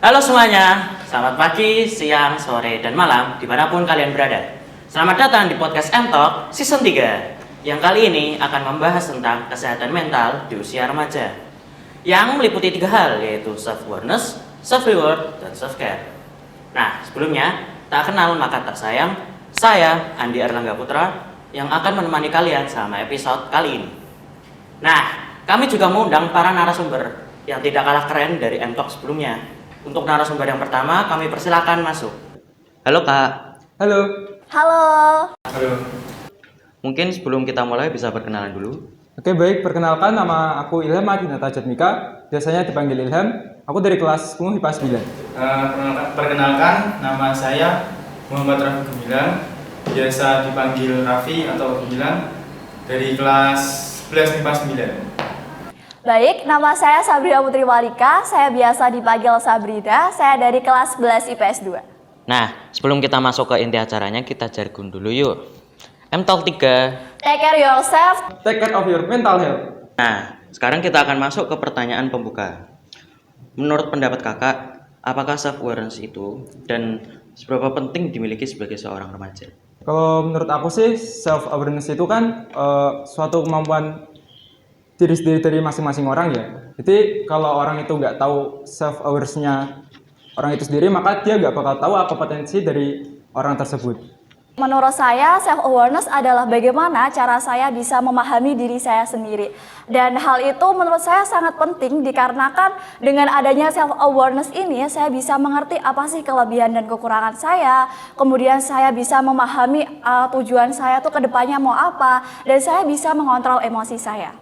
Halo semuanya, selamat pagi, siang, sore, dan malam dimanapun kalian berada. Selamat datang di podcast M-Talk Season 3 yang kali ini akan membahas tentang kesehatan mental di usia remaja yang meliputi 3 hal, yaitu self-awareness, self-reward, dan self-care. Nah, sebelumnya, tak kenal maka tak sayang, saya Andi Erlangga Putra yang akan menemani kalian selama episode kali ini. Nah, kami juga mengundang para narasumber yang tidak kalah keren dari M-Talk sebelumnya. Untuk narasumber yang pertama, kami persilakan masuk. Halo Kak. Halo. Halo. Halo. Mungkin sebelum kita mulai bisa perkenalan dulu. Oke, baik. Perkenalkan, nama aku Ilham Adinata Jatmika. Biasanya dipanggil Ilham. Aku dari kelas 10 IPA 9. Perkenalkan, nama saya Muhammad Rafi Gemilang. Biasa dipanggil Raffi atau Gemilang. Dari kelas 11 IPA 9. Baik, nama saya Sabrina Putri Walika. Saya biasa dipanggil Sabrina. Saya dari kelas 11 IPS 2. Nah, sebelum kita masuk ke inti acaranya, kita jargon dulu yuk. M-Talk 3. Take care yourself. Take care of your mental health. Nah, sekarang kita akan masuk ke pertanyaan pembuka. Menurut pendapat kakak, apakah self-awareness itu dan seberapa penting dimiliki sebagai seorang remaja? Kalau menurut aku sih, self-awareness itu kan suatu kemampuan diri sendiri dari masing-masing orang ya. Jadi kalau orang itu nggak tahu self-awareness-nya orang itu sendiri, maka dia nggak bakal tahu apa potensi dari orang tersebut. Menurut saya, self-awareness adalah bagaimana cara saya bisa memahami diri saya sendiri. Dan hal itu menurut saya sangat penting dikarenakan dengan adanya self-awareness ini, saya bisa mengerti apa sih kelebihan dan kekurangan saya. Kemudian saya bisa memahami tujuan saya tuh ke depannya mau apa. Dan saya bisa mengontrol emosi saya.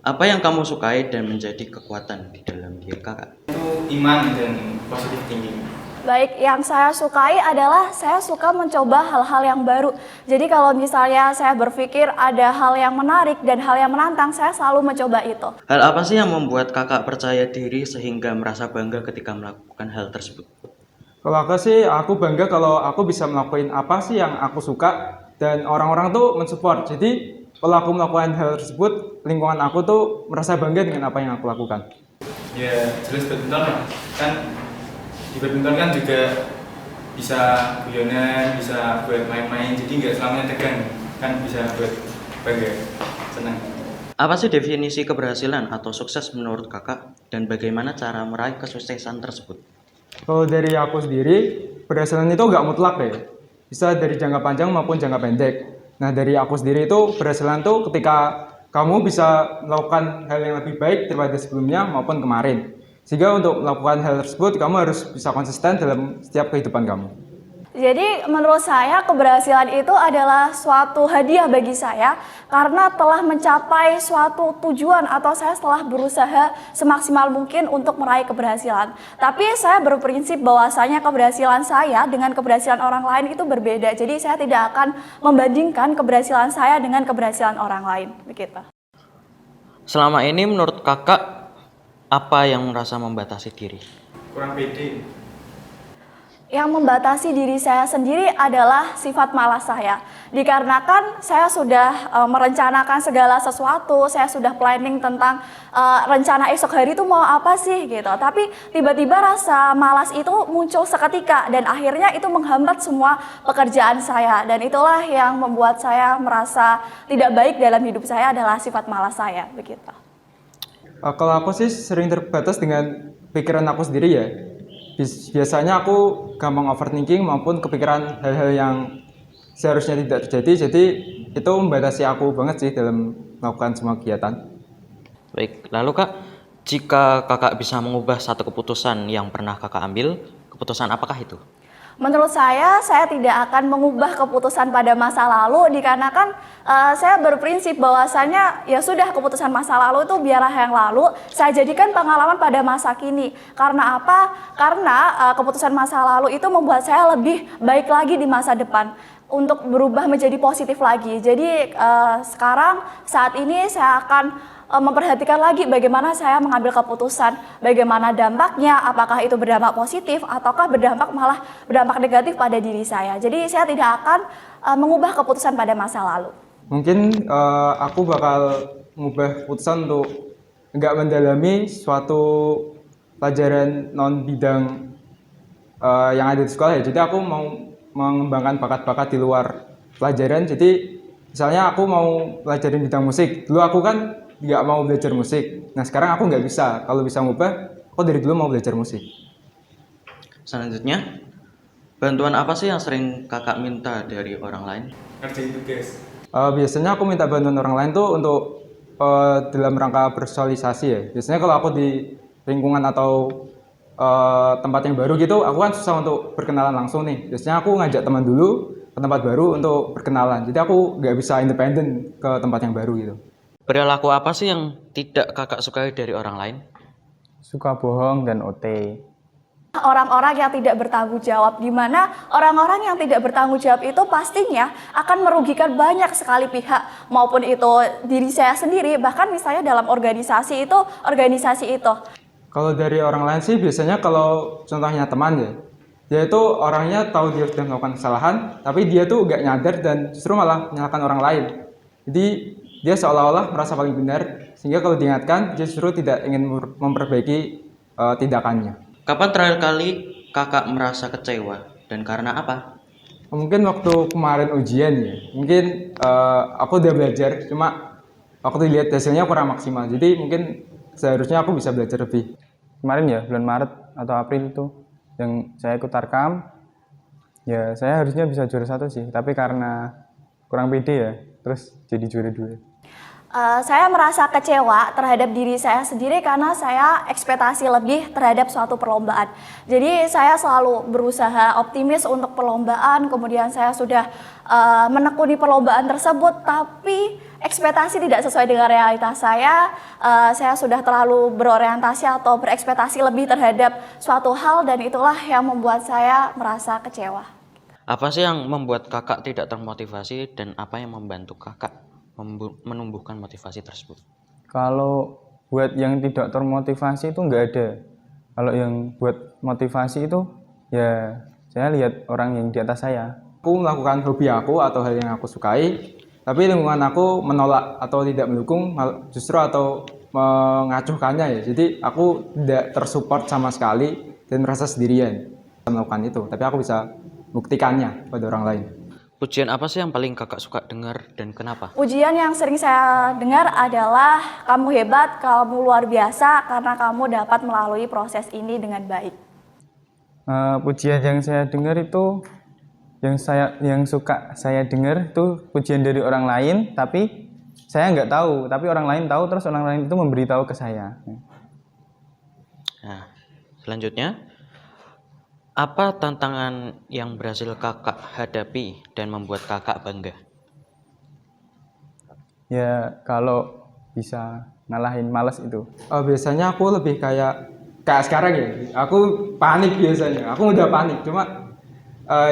Apa yang kamu sukai dan menjadi kekuatan di dalam diri kakak? Itu iman dan positive thinking. Baik, yang saya sukai adalah saya suka mencoba hal-hal yang baru. Jadi kalau misalnya saya berpikir ada hal yang menarik dan hal yang menantang, saya selalu mencoba itu. Hal apa sih yang membuat kakak percaya diri sehingga merasa bangga ketika melakukan hal tersebut? Kalau aku sih, aku bangga kalau aku bisa melakukan apa sih yang aku suka dan orang-orang tuh mensupport. Jadi kalau aku melakukan hal tersebut, lingkungan aku tuh merasa bangga dengan apa yang aku lakukan. Ya, jelas badminton lah. Kan di badminton kan juga bisa guyonan, bisa buat main-main. Jadi nggak selamanya tegang. Kan bisa buat bangga, senang. Apa sih definisi keberhasilan atau sukses menurut kakak dan bagaimana cara meraih kesuksesan tersebut? Kalau dari aku sendiri, keberhasilan itu nggak mutlak deh. Bisa dari jangka panjang maupun jangka pendek. Nah, dari aku sendiri itu keberhasilan tuh ketika kamu bisa melakukan hal yang lebih baik daripada sebelumnya maupun kemarin. Sehingga untuk melakukan hal tersebut, kamu harus bisa konsisten dalam setiap kehidupan kamu. Jadi menurut saya keberhasilan itu adalah suatu hadiah bagi saya karena telah mencapai suatu tujuan atau saya telah berusaha semaksimal mungkin untuk meraih keberhasilan. Tapi saya berprinsip bahwasanya keberhasilan saya dengan keberhasilan orang lain itu berbeda. Jadi saya tidak akan membandingkan keberhasilan saya dengan keberhasilan orang lain, begitu. Selama ini menurut kakak, apa yang merasa membatasi diri? Kurang pede. Yang membatasi diri saya sendiri adalah sifat malas saya. Dikarenakan saya sudah merencanakan segala sesuatu, saya sudah planning tentang rencana esok hari itu mau apa sih gitu. Tapi tiba-tiba rasa malas itu muncul seketika dan akhirnya itu menghambat semua pekerjaan saya. Dan itulah yang membuat saya merasa tidak baik dalam hidup saya adalah sifat malas saya, begitu. Kalau aku sih sering terbatas dengan pikiran aku sendiri ya. Biasanya aku gampang overthinking maupun kepikiran hal-hal yang seharusnya tidak terjadi. Jadi itu membatasi aku banget sih dalam melakukan semua kegiatan. Baik, lalu kak, jika kakak bisa mengubah satu keputusan yang pernah kakak ambil, keputusan apakah itu? Menurut saya tidak akan mengubah keputusan pada masa lalu dikarenakan saya berprinsip bahwasanya ya sudah keputusan masa lalu itu biarlah yang lalu, saya jadikan pengalaman pada masa kini. Karena apa? Karena keputusan masa lalu itu membuat saya lebih baik lagi di masa depan untuk berubah menjadi positif lagi. Jadi sekarang saat ini saya akan memperhatikan lagi bagaimana saya mengambil keputusan, bagaimana dampaknya, apakah itu berdampak positif ataukah malah berdampak negatif pada diri saya. Jadi saya tidak akan mengubah keputusan pada masa lalu. Mungkin aku bakal mengubah keputusan untuk nggak mendalami suatu pelajaran non bidang yang ada di sekolah ya. Jadi aku mau mengembangkan bakat-bakat di luar pelajaran. Jadi misalnya aku mau pelajarin bidang musik. Dulu aku kan nggak mau belajar musik. Nah sekarang aku nggak bisa. Kalau bisa ngubah, aku dari dulu mau belajar musik. Selanjutnya, bantuan apa sih yang sering kakak minta dari orang lain? Ngerjain tugas. Biasanya aku minta bantuan orang lain tuh untuk dalam rangka bersosialisasi ya. Biasanya kalau aku di lingkungan atau tempat yang baru gitu, aku kan susah untuk berkenalan langsung nih. Biasanya aku ngajak teman dulu ke tempat baru untuk berkenalan. Jadi aku nggak bisa independen ke tempat yang baru gitu. Perilaku apa sih yang tidak kakak sukai dari orang lain? Suka bohong dan OT. Orang-orang yang tidak bertanggung jawab, di mana orang-orang yang tidak bertanggung jawab itu pastinya akan merugikan banyak sekali pihak, maupun itu diri saya sendiri, bahkan misalnya dalam organisasi itu. Kalau dari orang lain sih biasanya kalau contohnya teman ya, dia itu orangnya tahu dia sudah melakukan kesalahan, tapi dia tuh nggak nyadar dan justru malah menyalahkan orang lain. Jadi dia seolah-olah merasa paling benar, sehingga kalau diingatkan dia justru tidak ingin memperbaiki tindakannya. Kapan terakhir kali kakak merasa kecewa dan karena apa? Mungkin waktu kemarin ujian ya, mungkin aku udah belajar, cuma waktu dilihat hasilnya kurang maksimal, jadi mungkin seharusnya aku bisa belajar lebih. Kemarin ya, bulan Maret atau April itu yang saya ikut Tarkam, ya saya harusnya bisa juara 1 sih, tapi karena kurang pede ya, terus jadi juara 2. Saya merasa kecewa terhadap diri saya sendiri karena saya ekspektasi lebih terhadap suatu perlombaan. Jadi saya selalu berusaha optimis untuk perlombaan, kemudian saya sudah menekuni perlombaan tersebut, tapi ekspektasi tidak sesuai dengan realitas saya. Saya sudah terlalu berorientasi atau berekspektasi lebih terhadap suatu hal, dan itulah yang membuat saya merasa kecewa. Apa sih yang membuat kakak tidak termotivasi dan apa yang membantu kakak menumbuhkan motivasi tersebut? Kalau buat yang tidak termotivasi itu nggak ada. Kalau yang buat motivasi itu ya saya lihat orang yang di atas saya. Aku melakukan hobi aku atau hal yang aku sukai, tapi lingkungan aku menolak atau tidak mendukung, justru atau mengacuhkannya ya. Jadi aku tidak tersupport sama sekali dan merasa sendirian melakukan itu. Tapi aku bisa buktikannya pada orang lain. Pujian apa sih yang paling kakak suka dengar dan kenapa? Ujian yang sering saya dengar adalah kamu hebat, kamu luar biasa karena kamu dapat melalui proses ini dengan baik. Pujian yang saya dengar itu yang suka saya dengar itu pujian dari orang lain, tapi saya nggak tahu, tapi orang lain tahu, terus orang lain itu memberitahu ke saya. Nah, selanjutnya, apa tantangan yang berhasil kakak hadapi dan membuat kakak bangga? Ya kalau bisa ngalahin malas itu. Biasanya aku lebih kayak sekarang ya. Aku panik biasanya. Aku udah panik. Cuma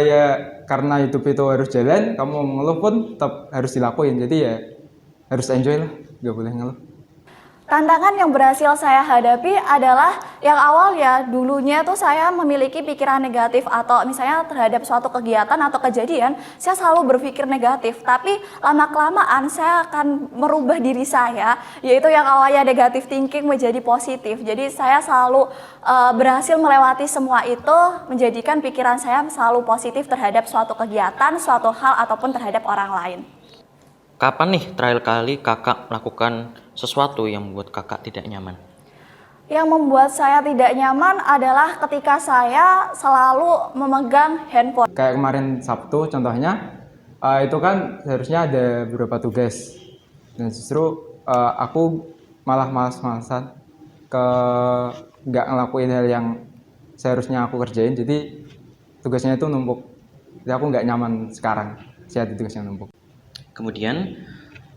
ya karena hidup itu harus jalan. Kamu ngeluh pun tetap harus dilakuin. Jadi ya harus enjoy lah. Gak boleh ngeluh. Tantangan yang berhasil saya hadapi adalah yang awal ya, dulunya tuh saya memiliki pikiran negatif atau misalnya terhadap suatu kegiatan atau kejadian, saya selalu berpikir negatif. Tapi lama-kelamaan saya akan merubah diri saya, yaitu yang awalnya negatif thinking menjadi positif. Jadi saya selalu berhasil melewati semua itu, menjadikan pikiran saya selalu positif terhadap suatu kegiatan, suatu hal, ataupun terhadap orang lain. Kapan nih terakhir kali kakak melakukan sesuatu yang membuat kakak tidak nyaman? Yang membuat saya tidak nyaman adalah ketika saya selalu memegang handphone. Kayak kemarin Sabtu contohnya, itu kan seharusnya ada beberapa tugas. Dan justru aku malah malas-malasan nggak ngelakuin hal yang seharusnya aku kerjain. Jadi tugasnya itu numpuk. Jadi aku nggak nyaman sekarang saat tugasnya numpuk. Kemudian,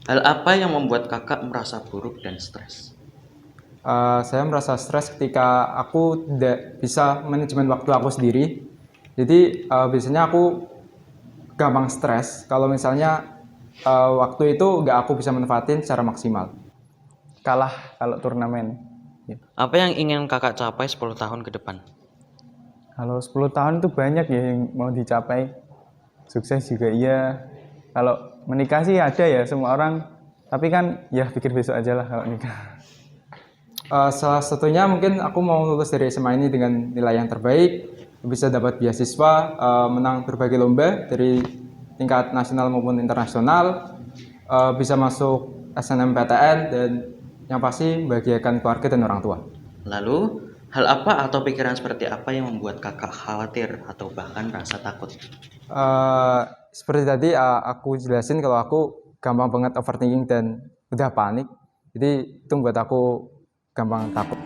hal apa yang membuat kakak merasa buruk dan stres? Saya merasa stres ketika aku tidak bisa manajemen waktu aku sendiri. Jadi biasanya aku gampang stres kalau misalnya waktu itu nggak aku bisa manfaatin secara maksimal. Kalah kalau turnamen. Apa yang ingin kakak capai 10 tahun ke depan? Kalau 10 tahun itu banyak ya yang mau dicapai. Sukses juga iya. Kalau menikah sih ada ya semua orang. Tapi kan ya pikir besok aja lah kalau nikah. Salah satunya mungkin aku mau lulus dari SMA ini dengan nilai yang terbaik, bisa dapat beasiswa, menang berbagai lomba dari tingkat nasional maupun internasional, bisa masuk SNMPTN, dan yang pasti membahagiakan keluarga dan orang tua. Lalu, hal apa atau pikiran seperti apa yang membuat kakak khawatir atau bahkan rasa takut? Seperti tadi aku jelasin kalau aku gampang banget overthinking dan udah panik, jadi itu membuat aku gampang takut.